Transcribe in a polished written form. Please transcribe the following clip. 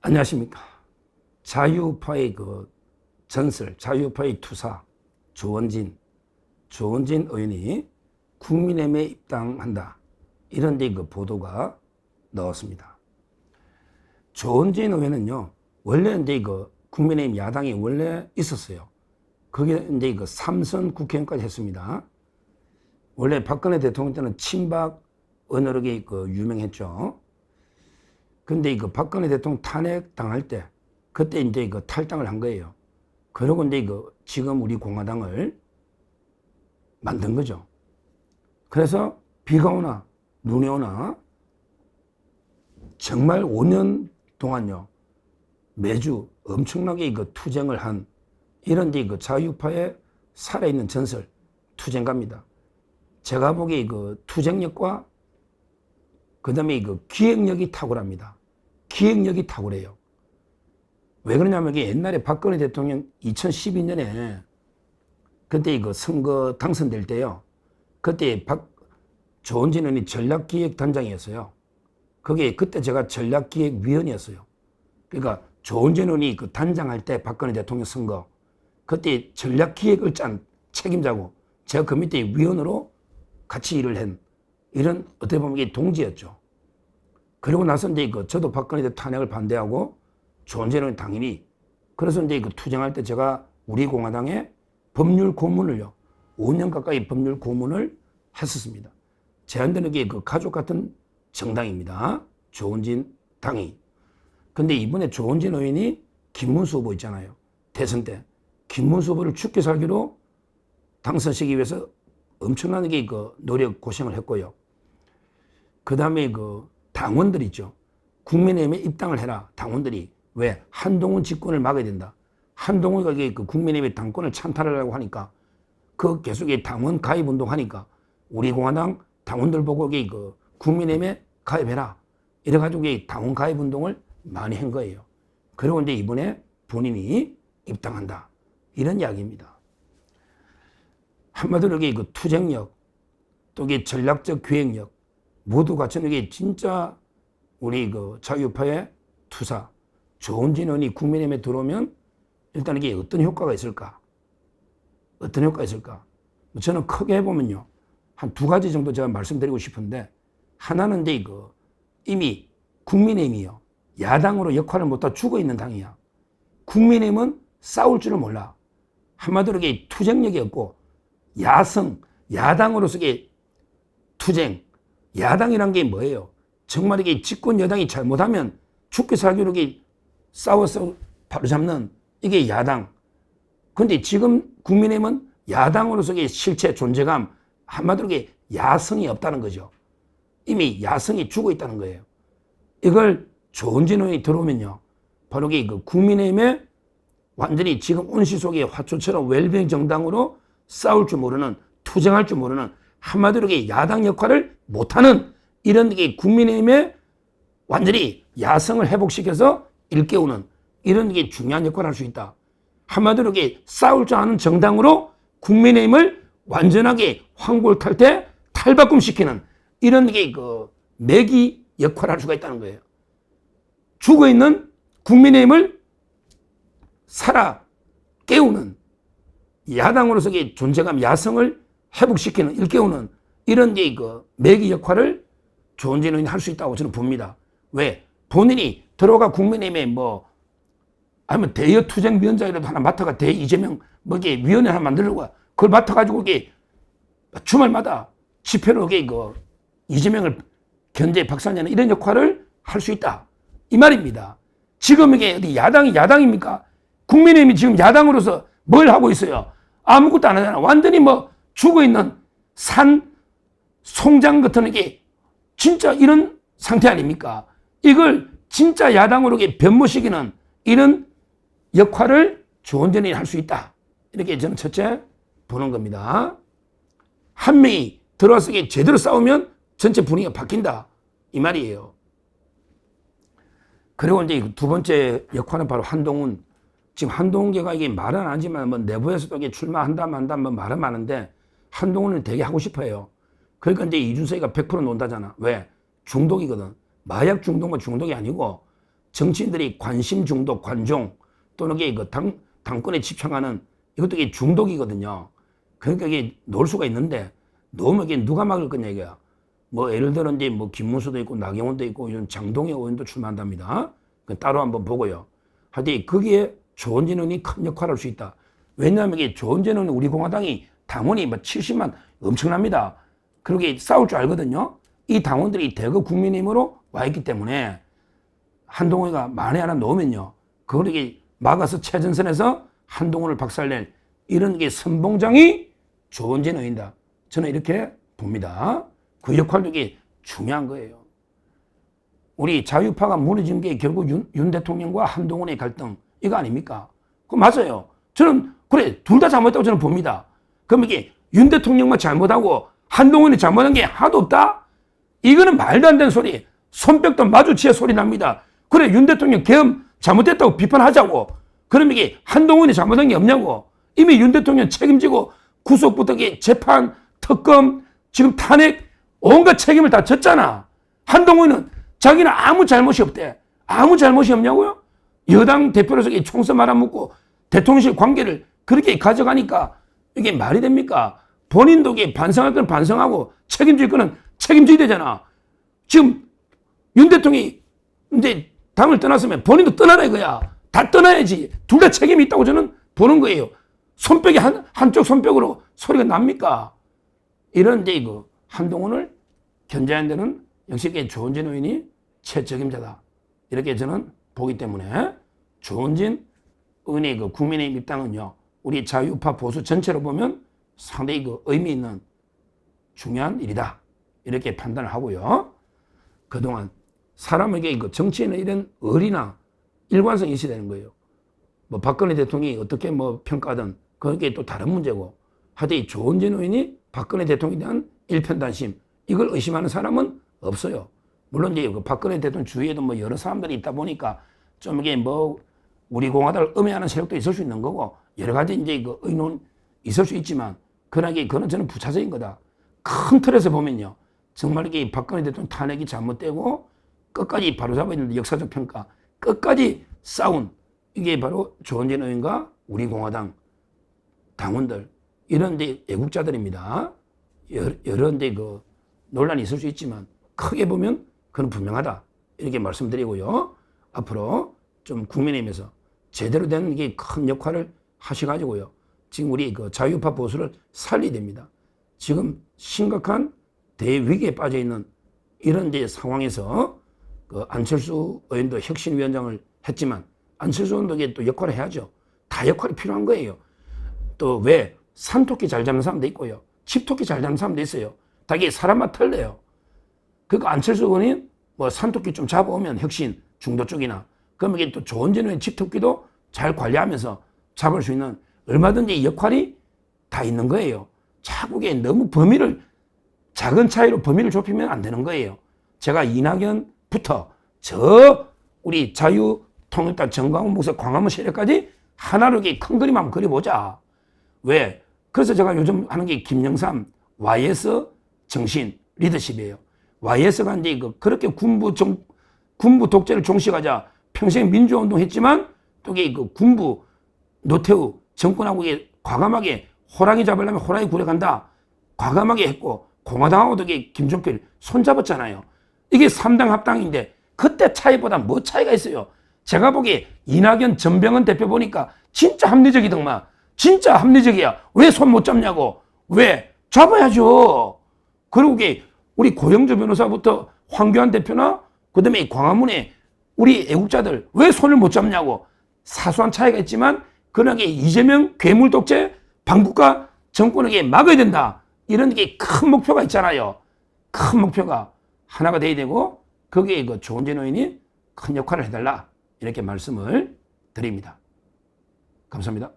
안녕하십니까. 자유파의 전설, 자유파의 투사, 조원진 의원이 국민의힘에 입당한다. 이런 데 보도가 나왔습니다. 조원진 의원은요, 원래 이제 국민의힘 야당이 원래 있었어요. 그게 이제 삼선 국회의원까지 했습니다. 원래 박근혜 대통령 때는 친박 언어력이 유명했죠. 근데 박근혜 대통령 탄핵 당할 때, 그때 이제 탈당을 한 거예요. 그러고 이제 지금 우리 공화당을 만든 거죠. 그래서 비가 오나 눈이 오나 정말 5년 동안요, 매주 엄청나게 투쟁을 한 이런 자유파의 살아있는 전설, 투쟁가입니다. 제가 보기에 투쟁력과 그 다음에 기획력이 탁월합니다. 기획력이 탁월해요. 왜 그러냐면 옛날에 박근혜 대통령 2012년에 그때 선거 당선될 때요. 그때 조원진 의원이 전략기획단장이었어요. 그때 제가 전략기획위원이었어요. 그러니까 조원진 의원이 단장할 때 박근혜 대통령 선거 그때 전략기획을 짠 책임자고 제가 그 밑에 위원으로 같이 일을 한 이런 어떻게 보면 동지였죠. 그리고 나서 이제 저도 박근혜 대통령 탄핵을 반대하고 조원진 의원이 당연히 그래서 이제 투쟁할 때 제가 우리 공화당에 법률 고문을요 5년 가까이 법률 고문을 했었습니다. 제한되는 게 가족 같은 정당입니다. 조원진 당이. 근데 이번에 조원진 의원이 김문수 후보 있잖아요. 대선 때 김문수 후보를 죽게 살기로 당선시키기 위해서 엄청나게 노력 고생을 했고요. 그 다음에 당원들 있죠. 국민의힘에 입당을 해라. 당원들이. 왜? 한동훈 집권을 막아야 된다. 한동훈이가 국민의힘의 당권을 찬탈하려고 하니까 계속 당원 가입 운동하니까 우리 공화당 당원들 보고 국민의힘에 가입해라. 이래가지고 당원 가입 운동을 많이 한 거예요. 그리고 이제 이번에 본인이 입당한다. 이런 이야기입니다. 한마디로 투쟁력, 또 전략적 기획력, 모두 갖춘 진짜 우리 자유파의 투사, 조원진 의원이 국민의힘에 들어오면 일단 이게 어떤 효과가 있을까? 어떤 효과가 있을까? 저는 크게 보면요. 한 두 가지 정도 제가 말씀드리고 싶은데, 하나는 이제 이미 국민의힘이요. 야당으로 역할을 못하고 죽어 있는 당이야. 국민의힘은 싸울 줄을 몰라. 한마디로 투쟁력이 없고, 야당으로서의 투쟁, 야당이란 게 뭐예요? 정말 이게 집권 여당이 잘못하면 죽게 살기로 싸워서 바로잡는 이게 야당. 그런데 지금 국민의힘은 야당으로서의 실체, 존재감, 한마디로 야성이 없다는 거죠. 이미 야성이 죽어 있다는 거예요. 이걸 조원진 의원이 들어오면요. 바로 국민의힘에 완전히 지금 온실 속의 화초처럼 웰빙 정당으로 싸울 줄 모르는, 투쟁할 줄 모르는, 한마디로 야당 역할을 못하는 이런 국민의힘에 완전히 야성을 회복시켜서 일깨우는 이런 중요한 역할을 할 수 있다. 한마디로 싸울 줄 아는 정당으로 국민의힘을 완전하게 황골탈퇴, 탈바꿈시키는 이런 매기 역할을 할 수가 있다는 거예요. 죽어있는 국민의힘을 살아 깨우는 야당으로서의 존재감, 야성을 회복시키는, 일깨우는 이런 매기 역할을 조원진 의원이 할 수 있다고 저는 봅니다. 왜? 본인이 들어가 국민의힘에 아니면 대여투쟁위원장이라도 하나 맡아가 이재명 위원회 하나 만들고 그걸 맡아가지고 주말마다 집회로 이재명을 견제 박살내는 이런 역할을 할 수 있다. 이 말입니다. 지금 이게 어디 야당입니까? 국민의힘이 지금 야당으로서 뭘 하고 있어요? 아무것도 안 하잖아. 완전히 죽어있는 송장 같은 진짜 이런 상태 아닙니까? 이걸 진짜 야당으로 변모시키는 이런 역할을 조원진 의원이 할 수 있다. 이렇게 저는 첫째 보는 겁니다. 한 명이 들어와서 제대로 싸우면 전체 분위기가 바뀐다. 이 말이에요. 그리고 이제 두 번째 역할은 바로 한동훈. 지금 한동훈계가 말은 안 하지만 내부에서도 출마한다 만다 말은 많은데 한동훈은 되게 하고 싶어요. 그러니까 이제 이준석이가 100% 논다잖아. 왜? 중독이거든. 마약 중독은 중독이 아니고 정치인들이 관심 중독, 관종 또는 이게 그 당권에 집착하는 이것도 이게 중독이거든요. 그러니까 이게 놓을 수가 있는데 너무 이게 누가 막을 거냐 이거야. 뭐 예를 들어 이제 뭐 김문수도 있고 나경원도 있고 이런 장동혁 의원도 출마한답니다. 따로 한번 보고요. 하여튼 거기에 조원진 의원이 큰 역할을 할 수 있다. 왜냐하면 이게 조원진 의원은 우리 공화당이 당원이 뭐 70만 엄청납니다. 그렇게 싸울 줄 알거든요. 이 당원들이 대거 국민의힘으로 와 있기 때문에 한동훈이가 만에 하나 놓으면요. 그걸 이게 막아서 최전선에서 한동훈을 박살낼 이런 게 선봉장이 조원진 의원이다. 저는 이렇게 봅니다. 그 역할도 이게 중요한 거예요. 우리 자유파가 무너진 게 결국 윤 대통령과 한동훈의 갈등 이거 아닙니까? 그거 맞아요. 저는 그래 둘 다 잘못했다고 저는 봅니다. 그럼 이게 윤 대통령만 잘못하고 한동훈이 잘못한 게 하나도 없다? 이거는 말도 안 되는 소리. 손뼉도 마주치의 소리 납니다. 그래 윤 대통령 계엄 잘못했다고 비판하자고. 그럼 이게 한동훈이 잘못한 게 없냐고. 이미 윤 대통령 책임지고 구속부터 재판, 특검, 지금 탄핵 온갖 책임을 다 졌잖아. 한동훈은 자기는 아무 잘못이 없대. 아무 잘못이 없냐고요? 여당 대표로서 총선 말아먹고 대통령실 관계를 그렇게 가져가니까 이게 말이 됩니까? 본인도 반성할 건 반성하고 책임질 거는 책임져야 되잖아. 지금 윤 대통령이 이제 당을 떠났으면 본인도 떠나라 이거야. 다 떠나야지. 둘 다 책임이 있다고 저는 보는 거예요. 손뼉이 한쪽 손뼉으로 소리가 납니까? 이런 이제 이거 한동훈을 견제하는 데는 역시 조원진 의원이 최적임자다. 이렇게 저는 보기 때문에 조원진 의원의 그 국민의힘 입당은요, 우리 자유파 보수 전체로 보면 상당히 그 의미 있는 중요한 일이다. 이렇게 판단을 하고요. 그동안 사람에게 그 정치에는 이런 의리나 일관성이 있어야 되는 거예요. 뭐 박근혜 대통령이 어떻게 뭐 평가하든 그게 또 다른 문제고, 하여튼 조원진 의원이 박근혜 대통령에 대한 일편단심 이걸 의심하는 사람은 없어요. 물론 이제 그 박근혜 대통령 주위에도 뭐 여러 사람들이 있다 보니까 좀 이게 뭐 우리 공화당을 음해하는 세력도 있을 수 있는 거고 여러 가지 이제 그 의논 있을 수 있지만 그건 저는 부차적인 거다. 큰 틀에서 보면요. 정말 이게 박근혜 대통령 탄핵이 잘못되고 끝까지 바로잡아야 되는 역사적 평가, 끝까지 싸운 이게 바로 조원진 의원과 우리 공화당 당원들 이런 데 애국자들입니다. 여러 데 그 논란이 있을 수 있지만 크게 보면 그건 분명하다. 이렇게 말씀드리고요. 앞으로 좀 국민의힘에서 제대로 된 게 큰 역할을 하셔가지고요. 지금 우리 그 자유파 보수를 살려야 됩니다. 지금 심각한 대위기에 빠져 있는 이런 이제 상황에서 그 안철수 의원도 혁신위원장을 했지만 안철수 의원도 또 역할을 해야죠. 다 역할이 필요한 거예요. 또 왜 산토끼 잘 잡는 사람도 있고요. 집토끼 잘 잡는 사람도 있어요. 다 이게 사람마다 틀려요. 그러니까 안철수 의원이 뭐 산토끼 좀 잡아오면 혁신 중도 쪽이나 그러면 이게 또 조원진 의원 집토끼도 잘 관리하면서 잡을 수 있는 얼마든지 역할이 다 있는 거예요. 자꾸 너무 작은 차이로 범위를 좁히면 안 되는 거예요. 제가 이낙연부터 우리 자유통일당 정광훈 목사 광화문 세력까지 하나로 큰 그림 한번 그려보자. 왜? 그래서 제가 요즘 하는 게 김영삼 YS 정신 리더십이에요. YS가 이제 그렇게 군부 독재를 종식하자 평생 민주화운동 했지만 또 그 군부 노태우 정권하고 과감하게 호랑이 잡으려면 호랑이 굴에 간다. 과감하게 했고 공화당하고도 김종필 손잡았잖아요. 이게 3당 합당인데 그때 차이보다 뭐 차이가 있어요. 제가 보기에 이낙연 전병헌 대표 보니까 진짜 합리적이더만. 진짜 합리적이야. 왜 손 못 잡냐고. 왜? 잡아야죠. 그리고 우리 고영조 변호사부터 황교안 대표나 그다음에 광화문에 우리 애국자들 왜 손을 못 잡냐고. 사소한 차이가 있지만 그러나 이재명 괴물 독재 반국가 정권에게 막아야 된다. 이런 게 큰 목표가 있잖아요. 큰 목표가 하나가 돼야 되고 거기에 그 조원진 의원이 큰 역할을 해달라. 이렇게 말씀을 드립니다. 감사합니다.